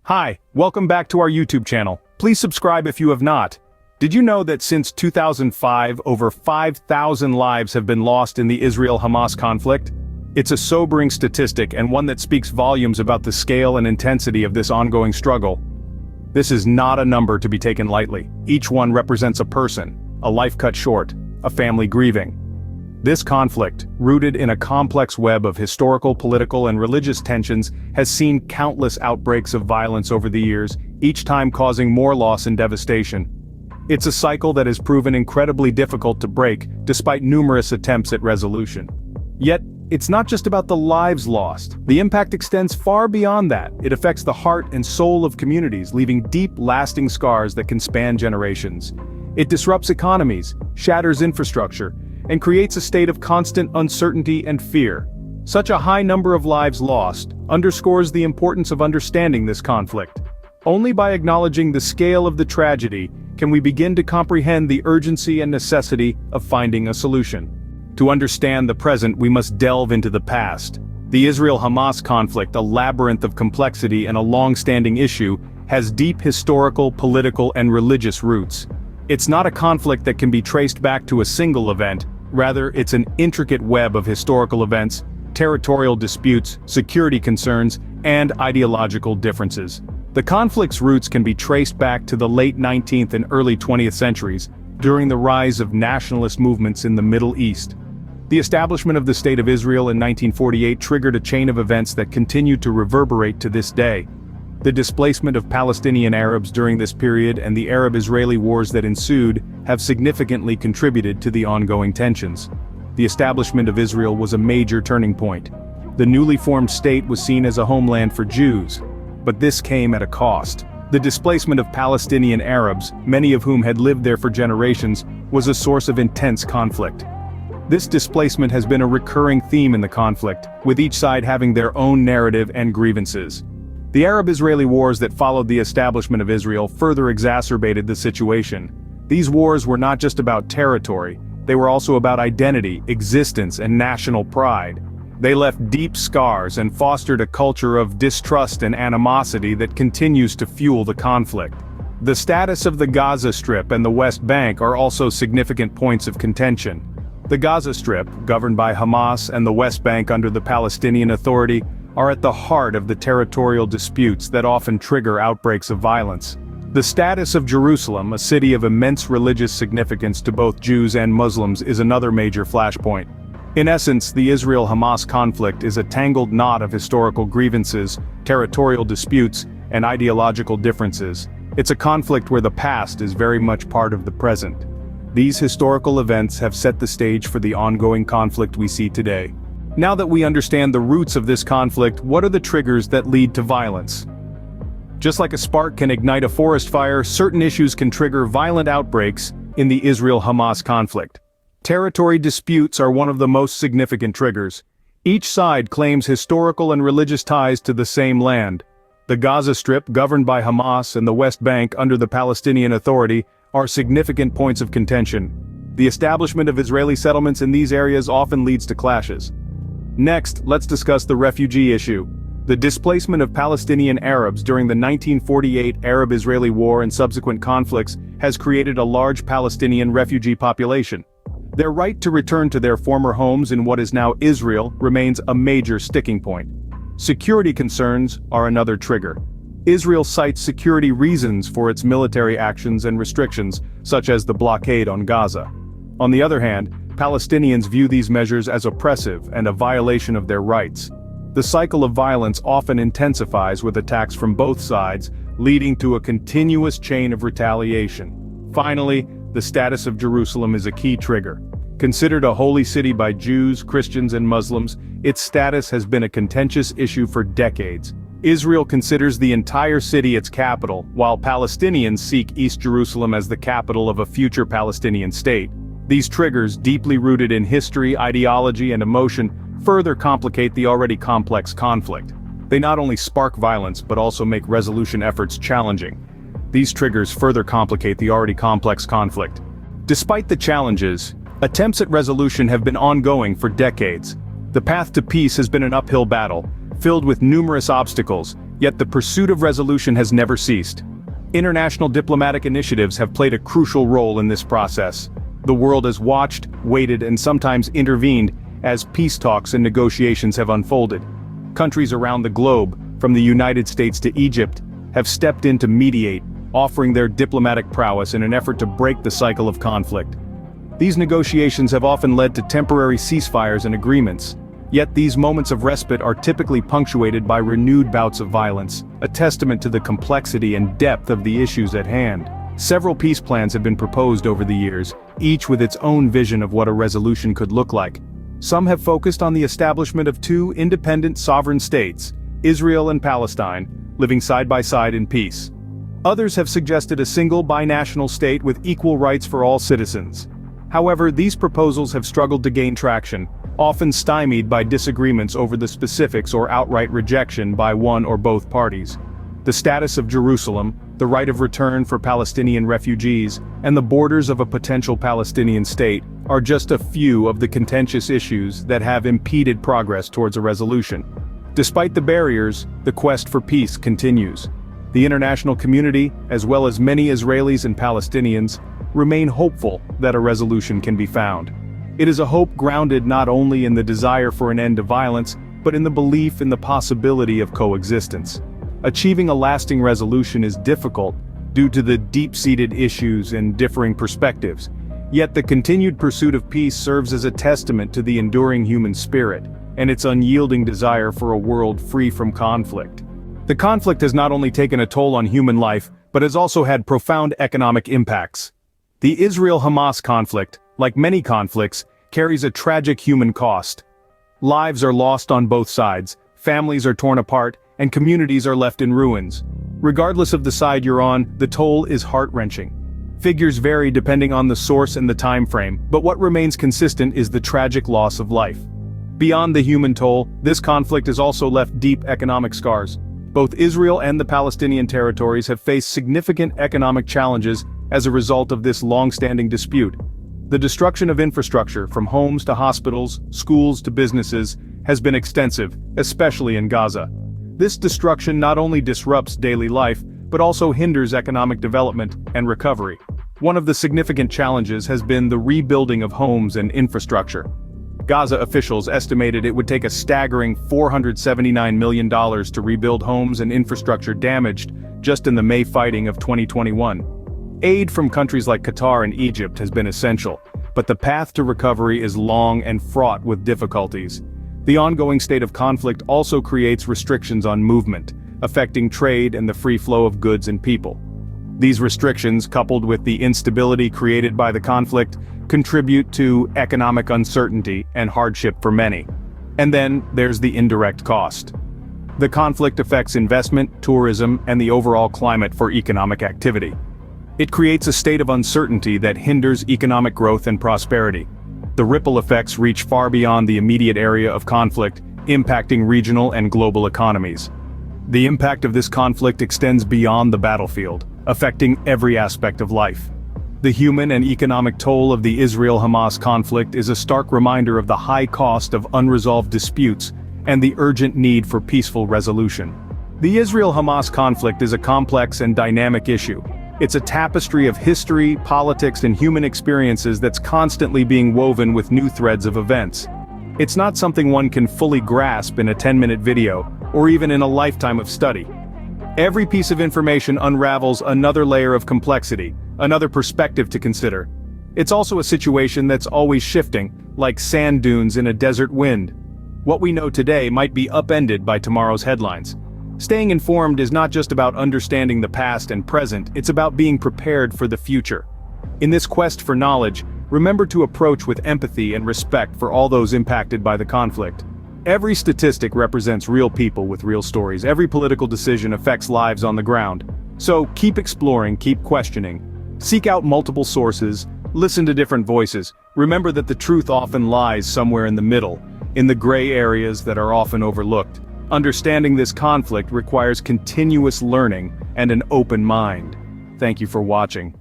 Hi, welcome back to our YouTube channel. Please subscribe if you have not. Did you know that since 2005, over 5,000 lives have been lost in the Israel-Hamas conflict? It's a sobering statistic and one that speaks volumes about the scale and intensity of this ongoing struggle. This is not a number to be taken lightly. Each one represents a person, a life cut short, a family grieving. This conflict, rooted in a complex web of historical, political, and religious tensions, has seen countless outbreaks of violence over the years, each time causing more loss and devastation. It's a cycle that has proven incredibly difficult to break, despite numerous attempts at resolution. Yet, it's not just about the lives lost. The impact extends far beyond that. It affects the heart and soul of communities, leaving deep, lasting scars that can span generations. It disrupts economies, shatters infrastructure, and creates a state of constant uncertainty and fear. Such a high number of lives lost underscores the importance of understanding this conflict. Only by acknowledging the scale of the tragedy can we begin to comprehend the urgency and necessity of finding a solution. To understand the present, we must delve into the past. The Israel-Hamas conflict, a labyrinth of complexity and a long-standing issue, has deep historical, political, and religious roots. It's not a conflict that can be traced back to a single event. Rather, it's an intricate web of historical events, territorial disputes, security concerns, and ideological differences. The conflict's roots can be traced back to the late 19th and early 20th centuries, during the rise of nationalist movements in the Middle East. The establishment of the State of Israel in 1948 triggered a chain of events that continue to reverberate to this day. The displacement of Palestinian Arabs during this period and the Arab-Israeli wars that ensued have significantly contributed to the ongoing tensions. The establishment of Israel was a major turning point. The newly formed state was seen as a homeland for Jews, but this came at a cost. The displacement of Palestinian Arabs, many of whom had lived there for generations, was a source of intense conflict. This displacement has been a recurring theme in the conflict, with each side having their own narrative and grievances. The Arab-Israeli wars that followed the establishment of Israel further exacerbated the situation. These wars were not just about territory, they were also about identity, existence, and national pride. They left deep scars and fostered a culture of distrust and animosity that continues to fuel the conflict. The status of the Gaza Strip and the West Bank are also significant points of contention. The Gaza Strip, governed by Hamas, and the West Bank under the Palestinian Authority, are at the heart of the territorial disputes that often trigger outbreaks of violence. The status of Jerusalem, a city of immense religious significance to both Jews and Muslims, is another major flashpoint. In essence, the Israel-Hamas conflict is a tangled knot of historical grievances, territorial disputes, and ideological differences. It's a conflict where the past is very much part of the present. These historical events have set the stage for the ongoing conflict we see today. Now that we understand the roots of this conflict, what are the triggers that lead to violence? Just like a spark can ignite a forest fire, certain issues can trigger violent outbreaks in the Israel-Hamas conflict. Territory disputes are one of the most significant triggers. Each side claims historical and religious ties to the same land. The Gaza Strip, governed by Hamas, and the West Bank under the Palestinian Authority, are significant points of contention. The establishment of Israeli settlements in these areas often leads to clashes. Next, let's discuss the refugee issue. The displacement of Palestinian Arabs during the 1948 Arab-Israeli War and subsequent conflicts has created a large Palestinian refugee population. Their right to return to their former homes in what is now Israel remains a major sticking point. Security concerns are another trigger. Israel cites security reasons for its military actions and restrictions, such as the blockade on Gaza. On the other hand, Palestinians view these measures as oppressive and a violation of their rights. The cycle of violence often intensifies with attacks from both sides, leading to a continuous chain of retaliation. Finally, the status of Jerusalem is a key trigger. Considered a holy city by Jews, Christians, and Muslims, its status has been a contentious issue for decades. Israel considers the entire city its capital, while Palestinians seek East Jerusalem as the capital of a future Palestinian state. These triggers, deeply rooted in history, ideology, and emotion, further complicate the already complex conflict. They not only spark violence but also make resolution efforts challenging. These triggers further complicate the already complex conflict. Despite the challenges, attempts at resolution have been ongoing for decades. The path to peace has been an uphill battle, filled with numerous obstacles, Yet the pursuit of resolution has never ceased. International diplomatic initiatives have played a crucial role in this process. The world has watched, waited, and sometimes intervened as peace talks and negotiations have unfolded. Countries around the globe, from the United States to Egypt, have stepped in to mediate, offering their diplomatic prowess in an effort to break the cycle of conflict. These negotiations have often led to temporary ceasefires and agreements. Yet these moments of respite are typically punctuated by renewed bouts of violence, a testament to the complexity and depth of the issues at hand. Several peace plans have been proposed over the years, each with its own vision of what a resolution could look like. Some have focused on the establishment of two independent sovereign states, Israel and Palestine, living side by side in peace. Others have suggested a single binational state with equal rights for all citizens. However, these proposals have struggled to gain traction, often stymied by disagreements over the specifics or outright rejection by one or both parties. The status of Jerusalem, the right of return for Palestinian refugees, and the borders of a potential Palestinian state are just a few of the contentious issues that have impeded progress towards a resolution. Despite the barriers, the quest for peace continues. The international community, as well as many Israelis and Palestinians, remain hopeful that a resolution can be found. It is a hope grounded not only in the desire for an end to violence, but in the belief in the possibility of coexistence. Achieving a lasting resolution is difficult due to the deep-seated issues and differing perspectives. Yet the continued pursuit of peace serves as a testament to the enduring human spirit and its unyielding desire for a world free from conflict. The conflict has not only taken a toll on human life, but has also had profound economic impacts. The Israel-Hamas conflict, like many conflicts, carries a tragic human cost. Lives are lost on both sides, families are torn apart, and communities are left in ruins. Regardless of the side you're on, the toll is heart-wrenching. Figures vary depending on the source and the time frame, but what remains consistent is the tragic loss of life. Beyond the human toll, this conflict has also left deep economic scars. Both Israel and the Palestinian territories have faced significant economic challenges as a result of this long-standing dispute. The destruction of infrastructure, from homes to hospitals, schools to businesses, has been extensive, especially in Gaza. This destruction not only disrupts daily life, but also hinders economic development and recovery. One of the significant challenges has been the rebuilding of homes and infrastructure. Gaza officials estimated it would take a staggering $479 million to rebuild homes and infrastructure damaged just in the May fighting of 2021. Aid from countries like Qatar and Egypt has been essential, but the path to recovery is long and fraught with difficulties. The ongoing state of conflict also creates restrictions on movement, affecting trade and the free flow of goods and people. These restrictions, coupled with the instability created by the conflict, contribute to economic uncertainty and hardship for many. And then there's the indirect cost. The conflict affects investment, tourism, and the overall climate for economic activity. It creates a state of uncertainty that hinders economic growth and prosperity. The ripple effects reach far beyond the immediate area of conflict, impacting regional and global economies. The impact of this conflict extends beyond the battlefield, affecting every aspect of life. The human and economic toll of the Israel-Hamas conflict is a stark reminder of the high cost of unresolved disputes and the urgent need for peaceful resolution. The Israel-Hamas conflict is a complex and dynamic issue. It's a tapestry of history, politics, and human experiences that's constantly being woven with new threads of events. It's not something one can fully grasp in a 10-minute video, or even in a lifetime of study. Every piece of information unravels another layer of complexity, another perspective to consider. It's also a situation that's always shifting, like sand dunes in a desert wind. What we know today might be upended by tomorrow's headlines. Staying informed is not just about understanding the past and present, it's about being prepared for the future. In this quest for knowledge, remember to approach with empathy and respect for all those impacted by the conflict. Every statistic represents real people with real stories. Every political decision affects lives on the ground. So keep exploring, keep questioning. Seek out multiple sources, listen to different voices. Remember that the truth often lies somewhere in the middle, in the gray areas that are often overlooked. Understanding this conflict requires continuous learning and an open mind. Thank you for watching.